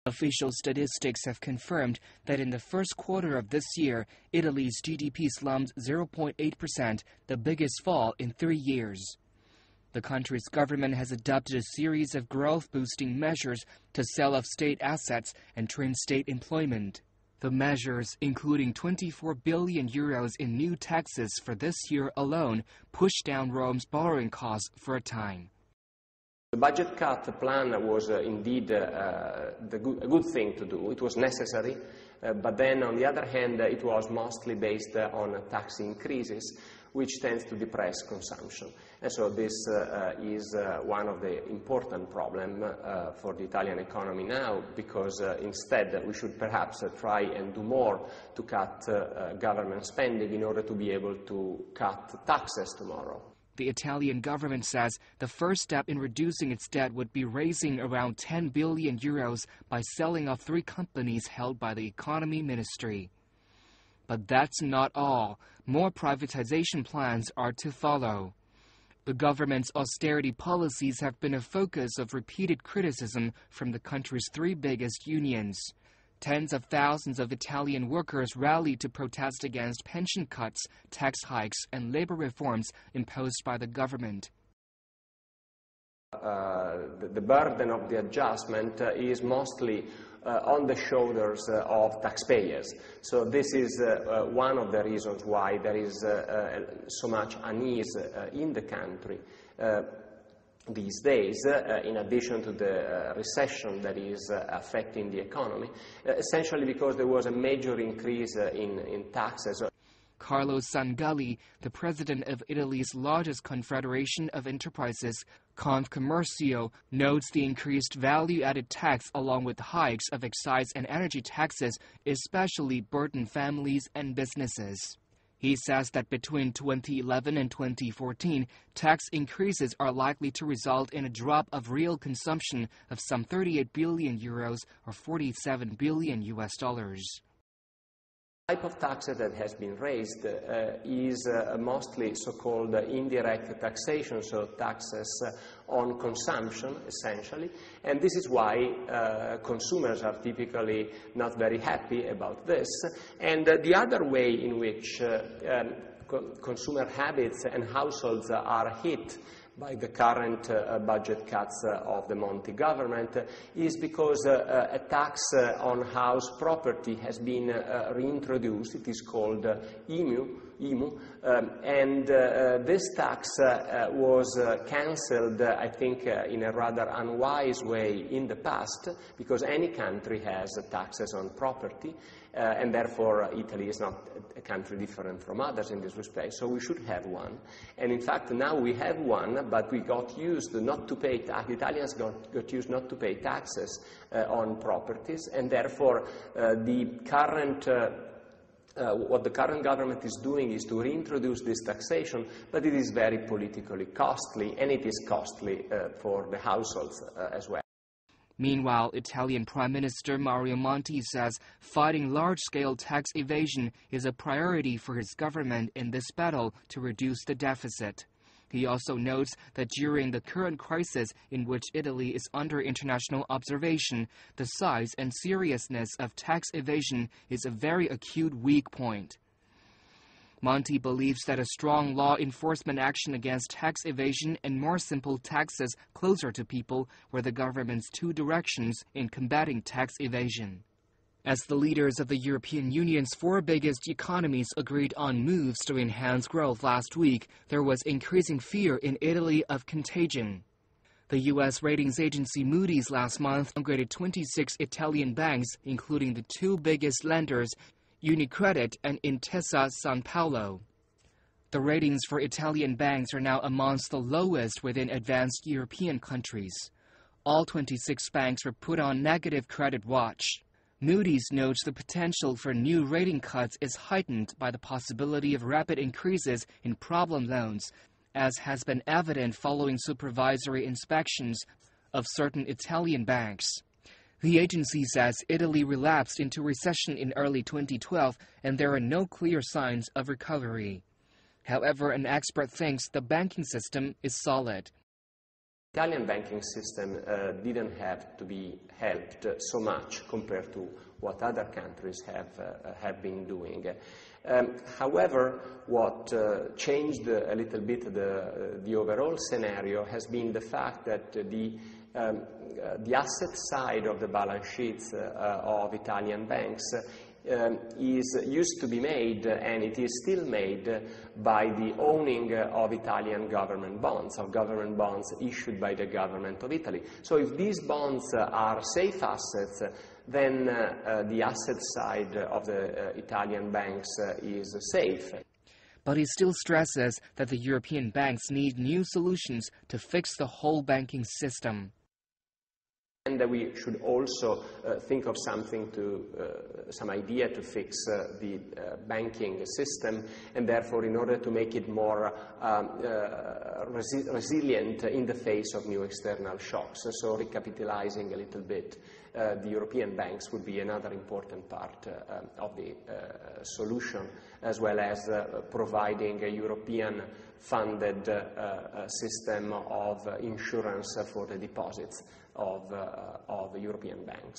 Official statistics have confirmed that in the first quarter of this year, Italy's GDP slumped 0.8%, the biggest fall in 3 years. The country's government has adopted a series of growth-boosting measures to sell off state assets and trim state employment. The measures, including 24 billion euros in new taxes for this year alone, pushed down Rome's borrowing costs for a time. The budget cut plan was indeed a good thing to do. It was necessary, but then on the other hand, it was mostly based on tax increases, which tends to depress consumption. And so this is one of the important problems for the Italian economy now, because instead we should perhaps try and do more to cut government spending in order to be able to cut taxes tomorrow. The Italian government says the first step in reducing its debt would be raising around 10 billion euros by selling off 3 companies held by the economy ministry. But that's not all. More privatization plans are to follow. The government's austerity policies have been a focus of repeated criticism from the country's 3 biggest unions. Tens of thousands of Italian workers rallied to protest against pension cuts, tax hikes, and labor reforms imposed by the government. The burden of the adjustment is mostly on the shoulders of taxpayers. So this is one of the reasons why there is so much unease in the country these days, in addition to the recession that is affecting the economy, essentially because there was a major increase in taxes. Carlo Sangalli, the president of Italy's largest confederation of enterprises, Confcommercio, notes the increased value-added tax along with hikes of excise and energy taxes especially burden families and businesses. He says that between 2011 and 2014, tax increases are likely to result in a drop of real consumption of some 38 billion euros or $47 billion. The type of taxes that has been raised is mostly so-called indirect taxation, so taxes on consumption, essentially. And this is why consumers are typically not very happy about this. And the other way in which consumer habits and households are hit by the current budget cuts of the Monti government is because a tax on house property has been reintroduced. It is called IMU, and this tax was cancelled, I think, in a rather unwise way in the past, because any country has taxes on property, and therefore Italy is not a country different from others in this respect, so we should have one. And in fact, now we have one, but we got used not to pay tax. Italians got used not to pay taxes on properties, and therefore what the current government is doing is to reintroduce this taxation, but it is very politically costly, and it is costly for the households as well. Meanwhile, Italian Prime Minister Mario Monti says fighting large-scale tax evasion is a priority for his government in this battle to reduce the deficit. He also notes that during the current crisis in which Italy is under international observation, the size and seriousness of tax evasion is a very acute weak point. Monti believes that a strong law enforcement action against tax evasion and more simple taxes closer to people were the government's 2 directions in combating tax evasion. As the leaders of the European Union's 4 biggest economies agreed on moves to enhance growth last week, there was increasing fear in Italy of contagion. The U.S. ratings agency Moody's last month downgraded 26 Italian banks, including the 2 biggest lenders, Unicredit and Intesa Sanpaolo. The ratings for Italian banks are now amongst the lowest within advanced European countries. All 26 banks were put on negative credit watch. Moody's notes the potential for new rating cuts is heightened by the possibility of rapid increases in problem loans, as has been evident following supervisory inspections of certain Italian banks. The agency says Italy relapsed into recession in early 2012 and there are no clear signs of recovery. However, an expert thinks the banking system is solid. Italian banking system didn't have to be helped so much compared to what other countries have been doing. However, what changed a little bit the overall scenario has been the fact that the asset side of the balance sheets of Italian banks used to be made, and it is still made, by the owning of Italian government bonds, of government bonds issued by the government of Italy. So if these bonds are safe assets, then the asset side of the Italian banks is safe. But he still stresses that the European banks need new solutions to fix the whole banking system. And we should also think of some idea to fix the banking system, and therefore, in order to make it more resilient in the face of new external shocks. So recapitalizing a little bit, the European banks would be another important part of the solution, as well as providing a European funded system of insurance for the deposits of European banks.